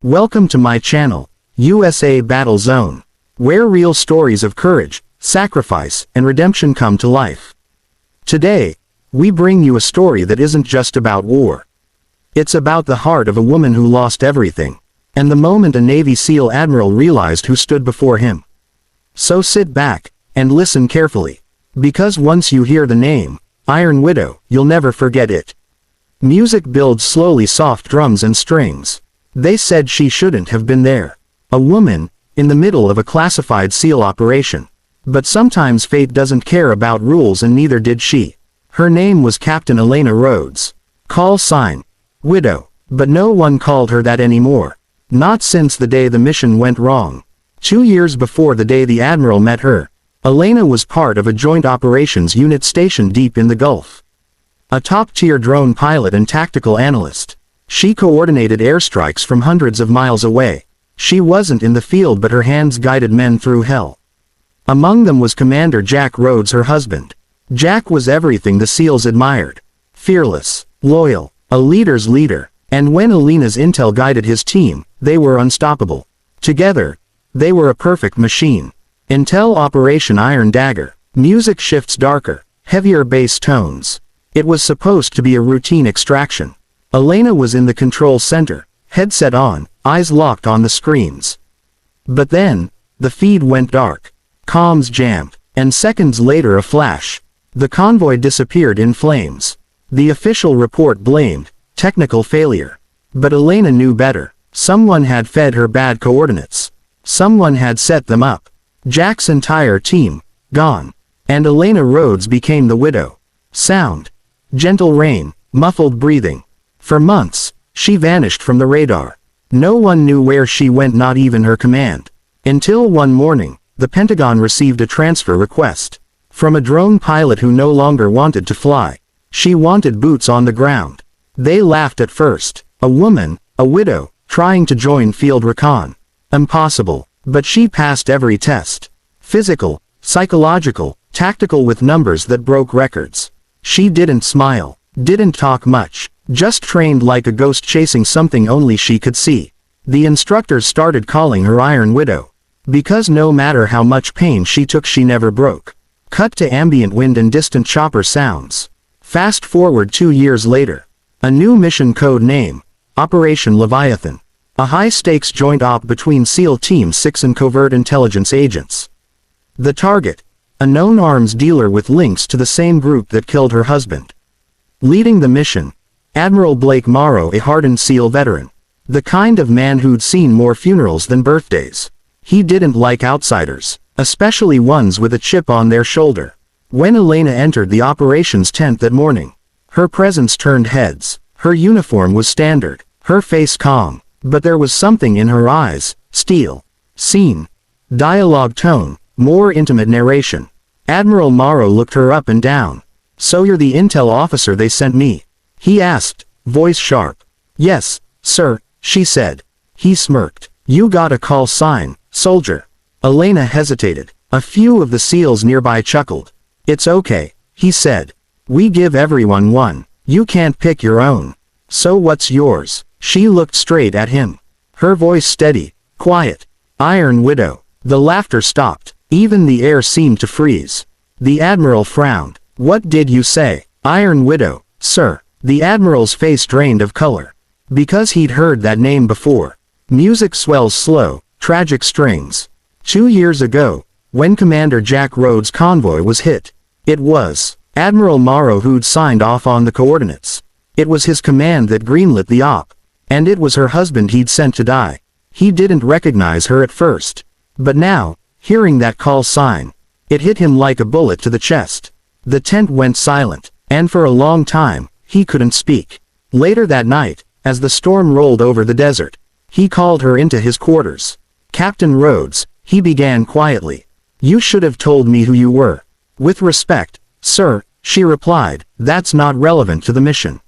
Welcome to my channel, USA Battle Zone, where real stories of courage, sacrifice, and redemption come to life. Today, we bring you a story that isn't just about war. It's about the heart of a woman who lost everything, and the moment a Navy SEAL Admiral realized who stood before him. So sit back, and listen carefully, because once you hear the name, Iron Widow, you'll never forget it. Music builds slowly, soft drums and strings. They said she shouldn't have been there. A woman, in the middle of a classified SEAL operation. But sometimes fate doesn't care about rules, and neither did she. Her name was Captain Elena Rhodes. Call sign, Widow. But no one called her that anymore. Not since the day the mission went wrong. 2 years before the day the Admiral met her, Elena was part of a joint operations unit stationed deep in the Gulf. A top-tier drone pilot and tactical analyst. She coordinated airstrikes from hundreds of miles away. She wasn't in the field, but her hands guided men through hell. Among them was Commander Jack Rhodes, her husband. Jack was everything the SEALs admired. Fearless, loyal, a leader's leader, and when Elena's intel guided his team, they were unstoppable. Together, they were a perfect machine. Intel Operation Iron Dagger. Music shifts darker, heavier bass tones. It was supposed to be a routine extraction. Elena was in the control center, headset on, eyes locked on the screens. But then, the feed went dark. Comms jammed, and seconds later a flash. The convoy disappeared in flames. The official report blamed technical failure. But Elena knew better. Someone had fed her bad coordinates. Someone had set them up. Jack's entire team, gone. And Elena Rhodes became the widow. Sound. Gentle rain, muffled breathing. For months, she vanished from the radar. No one knew where she went, not even her command. Until one morning, the Pentagon received a transfer request. From a drone pilot who no longer wanted to fly. She wanted boots on the ground. They laughed at first. A woman, a widow, trying to join field recon. Impossible. But she passed every test. Physical, psychological, tactical, with numbers that broke records. She didn't smile, didn't talk much. Just trained like a ghost, chasing something only she could see. The instructors started calling her Iron Widow. Because no matter how much pain she took, she never broke. Cut to ambient wind and distant chopper sounds. Fast forward 2 years later. A new mission, code name, Operation Leviathan. A high-stakes joint op between SEAL Team 6 and covert intelligence agents. The target, a known arms dealer with links to the same group that killed her husband. Leading the mission, Admiral Blake Morrow, a hardened SEAL veteran. The kind of man who'd seen more funerals than birthdays. He didn't like outsiders, especially ones with a chip on their shoulder. When Elena entered the operations tent that morning, her presence turned heads. Her uniform was standard, her face calm, but there was something in her eyes. Steel. Scene. Dialogue tone, more intimate narration. Admiral Morrow looked her up and down. "So you're the intel officer they sent me?" he asked, voice sharp. "Yes, sir," she said. He smirked. "You got a call sign, soldier." Elena hesitated. A few of the SEALs nearby chuckled. "It's okay," he said. "We give everyone one. You can't pick your own. So what's yours?" She looked straight at him. Her voice steady, quiet. "Iron Widow." The laughter stopped. Even the air seemed to freeze. The Admiral frowned. "What did you say?" "Iron Widow, sir." The Admiral's face drained of color. Because he'd heard that name before. Music swells slow, tragic strings. 2 years ago, when Commander Jack Rhodes' convoy was hit. It was Admiral Morrow who'd signed off on the coordinates. It was his command that greenlit the op. And it was her husband he'd sent to die. He didn't recognize her at first. But now, hearing that call sign, it hit him like a bullet to the chest. The tent went silent, and for a long time, he couldn't speak. Later that night, as the storm rolled over the desert, he called her into his quarters. "Captain Rhodes," he began quietly. "You should have told me who you were." "With respect, sir," she replied, "that's not relevant to the mission."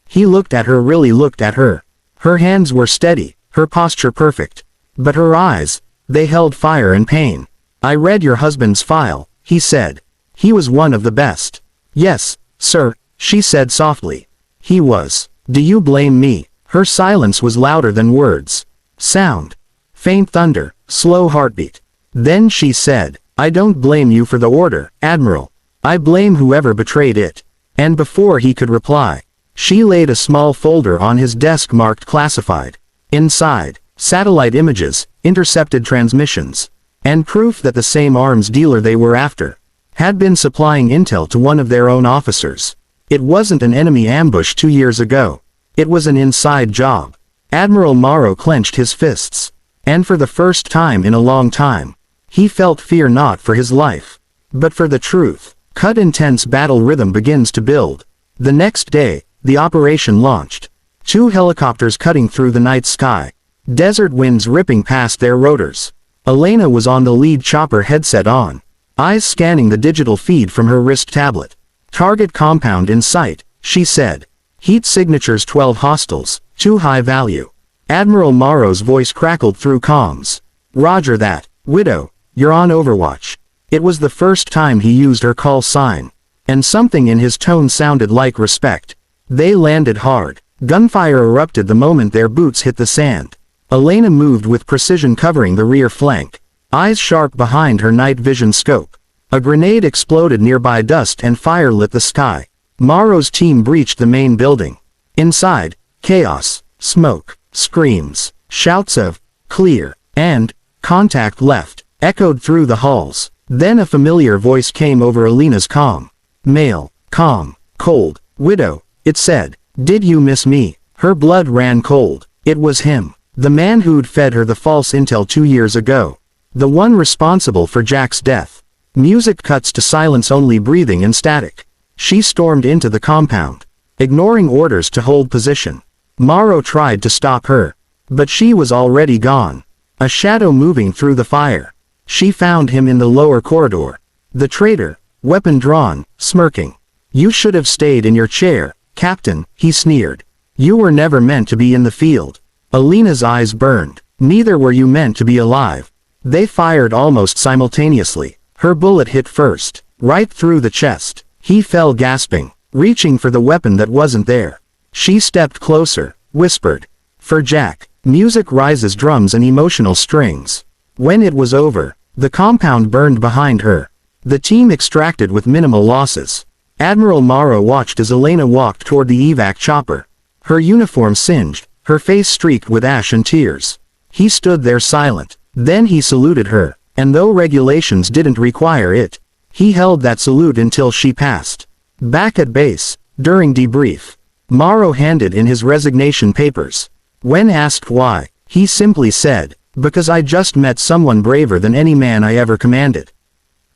He looked at her, really looked at her. Her hands were steady, her posture perfect. But her eyes, they held fire and pain. "I read your husband's file," he said. "He was one of the best." "Yes, sir," she said softly. "He was. Do you blame me?" Her silence was louder than words. Sound. Faint thunder, slow heartbeat. Then she said, "I don't blame you for the order, Admiral. I blame whoever betrayed it." And before he could reply, she laid a small folder on his desk marked classified. Inside, satellite images, intercepted transmissions, and proof that the same arms dealer they were after had been supplying intel to one of their own officers. It wasn't an enemy ambush 2 years ago. It was an inside job. Admiral Morrow clenched his fists. And for the first time in a long time, he felt fear not for his life, but for the truth. Cut. Intense battle rhythm begins to build. The next day, the operation launched. 2 helicopters cutting through the night sky. Desert winds ripping past their rotors. Elena was on the lead chopper, headset on, eyes scanning the digital feed from her wrist tablet. "Target compound in sight," she said. "Heat signatures 12 hostiles, 2 high value." Admiral Morrow's voice crackled through comms. "Roger that, Widow, you're on overwatch." It was the first time he used her call sign, and something in his tone sounded like respect. They landed hard. Gunfire erupted the moment their boots hit the sand. Elena moved with precision, covering the rear flank, eyes sharp behind her night vision scope. A grenade exploded nearby. Dust and fire lit the sky. Morrow's team breached the main building. Inside, chaos, smoke, screams, shouts of "clear" and "contact left" echoed through the halls. Then a familiar voice came over Elena's comm. Male, calm, cold. "Widow," it said, "did you miss me?" Her blood ran cold. It was him. The man who'd fed her the false intel 2 years ago. The one responsible for Jack's death. Music cuts to silence, only breathing and static. She stormed into the compound, ignoring orders to hold position. Morrow tried to stop her, but she was already gone. A shadow moving through the fire. She found him in the lower corridor. The traitor, weapon drawn, smirking. "You should have stayed in your chair, Captain," he sneered. "You were never meant to be in the field." Elena's eyes burned. "Neither were you meant to be alive." They fired almost simultaneously. Her bullet hit first, right through the chest. He fell gasping, reaching for the weapon that wasn't there. She stepped closer, whispered, "For Jack." Music rises, drums and emotional strings. When it was over, the compound burned behind her. The team extracted with minimal losses. Admiral Morrow watched as Elena walked toward the evac chopper. Her uniform singed, her face streaked with ash and tears. He stood there silent. Then he saluted her, and though regulations didn't require it, he held that salute until she passed. Back at base, during debrief, Morrow handed in his resignation papers. When asked why, he simply said, "Because I just met someone braver than any man I ever commanded."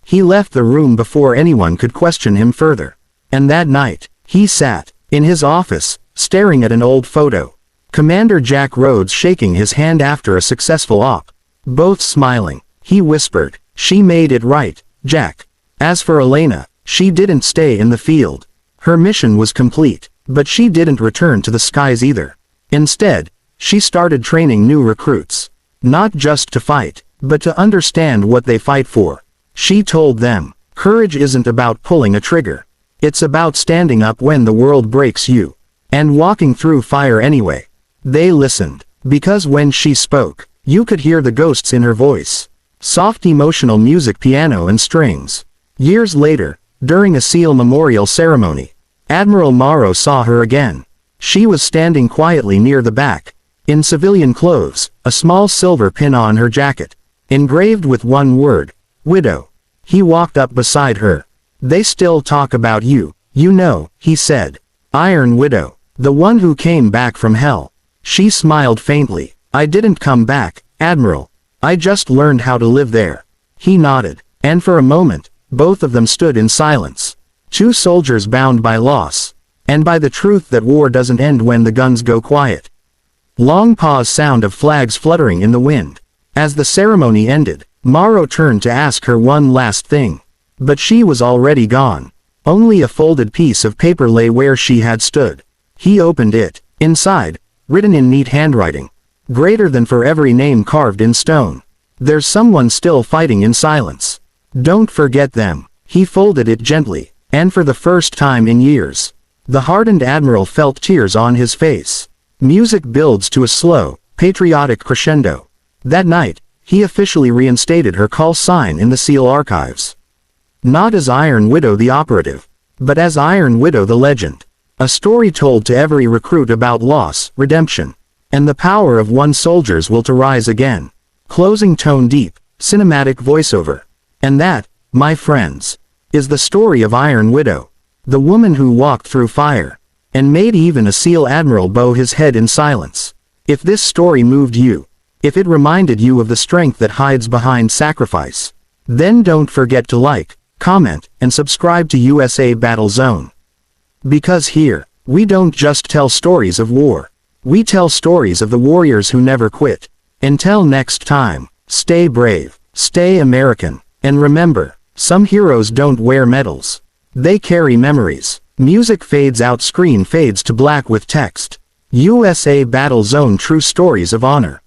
He left the room before anyone could question him further. And that night, he sat in his office, staring at an old photo. Commander Jack Rhodes shaking his hand after a successful op. Both smiling. He whispered, "She made it right, Jack." As for Elena, she didn't stay in the field. Her mission was complete, but she didn't return to the skies either. Instead, she started training new recruits. Not just to fight, but to understand what they fight for. She told them, courage isn't about pulling a trigger. It's about standing up when the world breaks you, and walking through fire anyway. They listened, because when she spoke, you could hear the ghosts in her voice. Soft emotional music, piano and strings. Years later, during a SEAL memorial ceremony, Admiral Morrow saw her again. She was standing quietly near the back, in civilian clothes, a small silver pin on her jacket, engraved with one word, "Widow." He walked up beside her. "They still talk about you, you know," he said. "Iron Widow, the one who came back from hell." She smiled faintly. "I didn't come back, Admiral. I just learned how to live there." He nodded, and for a moment, both of them stood in silence. 2 soldiers bound by loss, and by the truth that war doesn't end when the guns go quiet. Long pause, sound of flags fluttering in the wind. As the ceremony ended, Morrow turned to ask her one last thing. But she was already gone. Only a folded piece of paper lay where she had stood. He opened it. Inside, written in neat handwriting, greater than for every name carved in stone, "There's someone still fighting in silence. Don't forget them." He folded it gently, and for the first time in years, the hardened admiral felt tears on his face. Music builds to a slow, patriotic crescendo. That night, he officially reinstated her call sign in the SEAL archives. Not as Iron Widow the operative, but as Iron Widow the legend. A story told to every recruit about loss, redemption, and the power of one soldier's will to rise again. Closing tone deep, cinematic voiceover. And that, my friends, is the story of Iron Widow. The woman who walked through fire, and made even a SEAL Admiral bow his head in silence. If this story moved you, if it reminded you of the strength that hides behind sacrifice, then don't forget to like, comment, and subscribe to USA Battle Zone. Because here, we don't just tell stories of war. We tell stories of the warriors who never quit. Until next time, stay brave, stay American, and remember, some heroes don't wear medals. They carry memories. Music fades out, screen fades to black with text. USA Battle Zone, true stories of honor.